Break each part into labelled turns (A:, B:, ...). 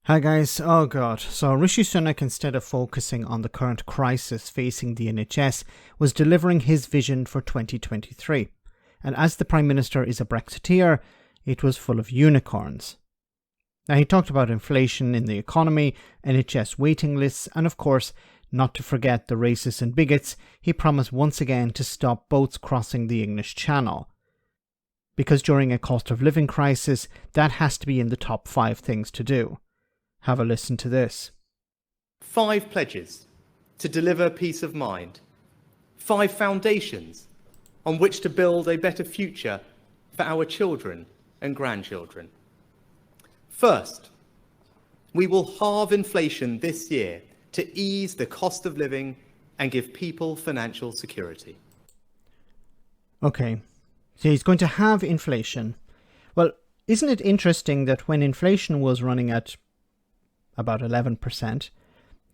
A: Hi guys, oh god. So Rishi Sunak, instead of focusing on the current crisis facing the NHS, was delivering his vision for 2023. And as the Prime Minister is a Brexiteer, it was full of unicorns. Now he talked about inflation in the economy, NHS waiting lists, and of course, not to forget the racists and bigots, he promised once again to stop boats crossing the English Channel. Because during a cost of living crisis, that has to be in the top 5 things to do. Have a listen to this.
B: 5 pledges to deliver peace of mind. 5 foundations on which to build a better future for our children and grandchildren. First, we will halve inflation this year to ease the cost of living and give people financial security.
A: Okay, so he's going to have inflation. Well, isn't it interesting that when inflation was running at about 11%,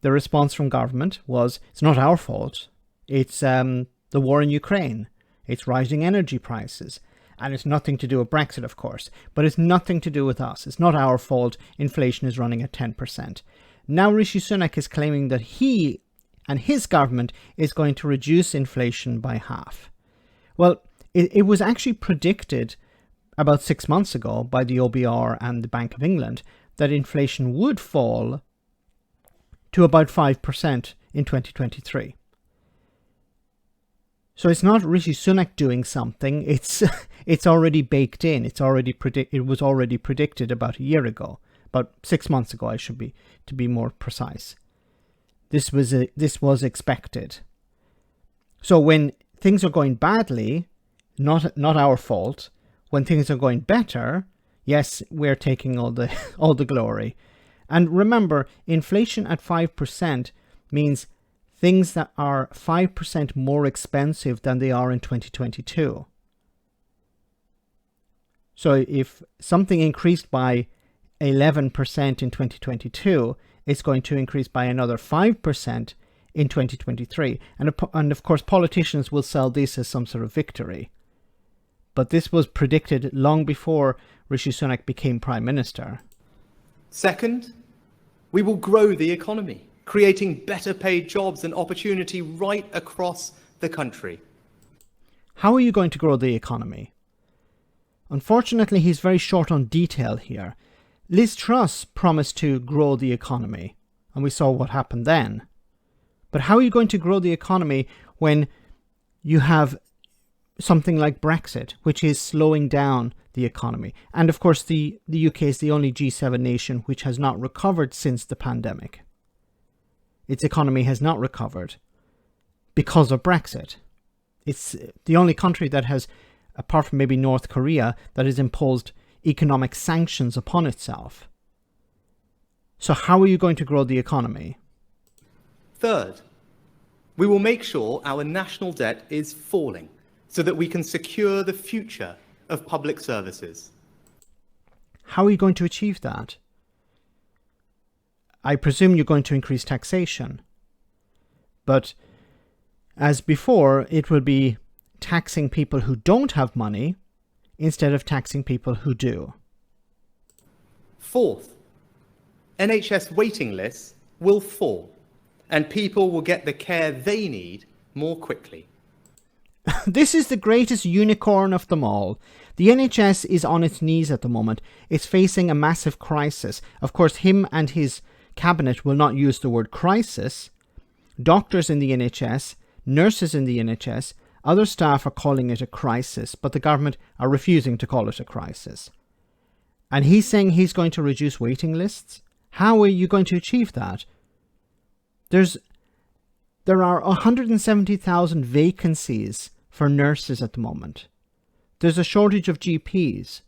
A: the response from government was, it's not our fault, it's the war in Ukraine, it's rising energy prices, and it's nothing to do with Brexit, of course, but it's nothing to do with us. It's not our fault inflation is running at 10%. Now Rishi Sunak is claiming that he and his government is going to reduce inflation by half. Well, it was actually predicted about 6 months ago by the OBR and the Bank of England that inflation would fall to about 5% in 2023. So it's not Rishi Sunak doing something, it's already baked in, it was already predicted about a year ago, about 6 months ago to be more precise. This was expected. So when things are going badly, not our fault. When things are going better, yes, we're taking all the glory. And remember, inflation at 5% means things that are 5% more expensive than they are in 2022. So if something increased by 11% in 2022, it's going to increase by another 5% in 2023. And of course, politicians will sell this as some sort of victory. But this was predicted long before Rishi Sunak became Prime Minister.
B: Second, we will grow the economy, creating better paid jobs and opportunity right across the country.
A: How are you going to grow the economy? Unfortunately, he's very short on detail here. Liz Truss promised to grow the economy, and we saw what happened then. But how are you going to grow the economy when you have something like Brexit, which is slowing down the economy? And of course, the UK is the only G7 nation which has not recovered since the pandemic. Its economy has not recovered because of Brexit. It's the only country that has, apart from maybe North Korea, that has imposed economic sanctions upon itself. So how are you going to grow the economy?
B: Third, we will make sure our national debt is falling so that we can secure the future of public services.
A: How are you going to achieve that? I presume you're going to increase taxation. But as before, it will be taxing people who don't have money instead of taxing people who do.
B: Fourth, NHS waiting lists will fall and people will get the care they need more quickly.
A: This is the greatest unicorn of them all. The NHS is on its knees at the moment. It's facing a massive crisis. Of course, him and his cabinet will not use the word crisis. Doctors in the NHS, nurses in the NHS, other staff are calling it a crisis, but the government are refusing to call it a crisis. And he's saying he's going to reduce waiting lists? How are you going to achieve that? There are 170,000 vacancies for nurses at the moment. There's a shortage of GPs.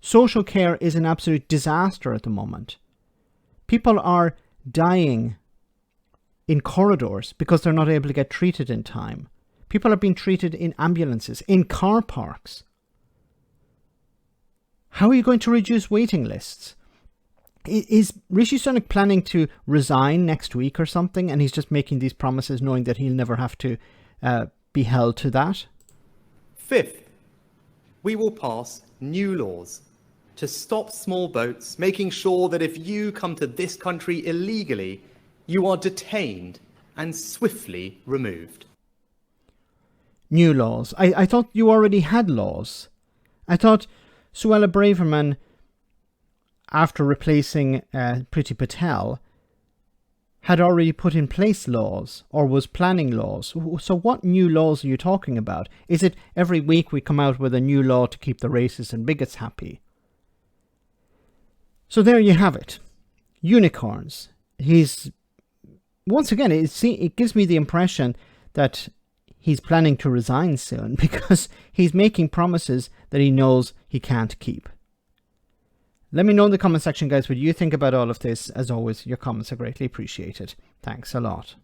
A: Social care is an absolute disaster at the moment. People are dying in corridors because they're not able to get treated in time. People are being treated in ambulances, in car parks. How are you going to reduce waiting lists? Is Rishi Sunak planning to resign next week or something, and he's just making these promises knowing that he'll never have to be held to that?
B: Fifth, we will pass new laws to stop small boats, making sure that if you come to this country illegally, you are detained and swiftly removed.
A: New laws. I thought you already had laws. I thought Suella Braverman, after replacing Priti Patel, had already put in place laws or was planning laws. So what new laws are you talking about? Is it every week we come out with a new law to keep the racists and bigots happy? So there you have it. Unicorns. Once again, it gives me the impression that he's planning to resign soon because he's making promises that he knows he can't keep. Let me know in the comment section, guys, what you think about all of this. As always, your comments are greatly appreciated. Thanks a lot.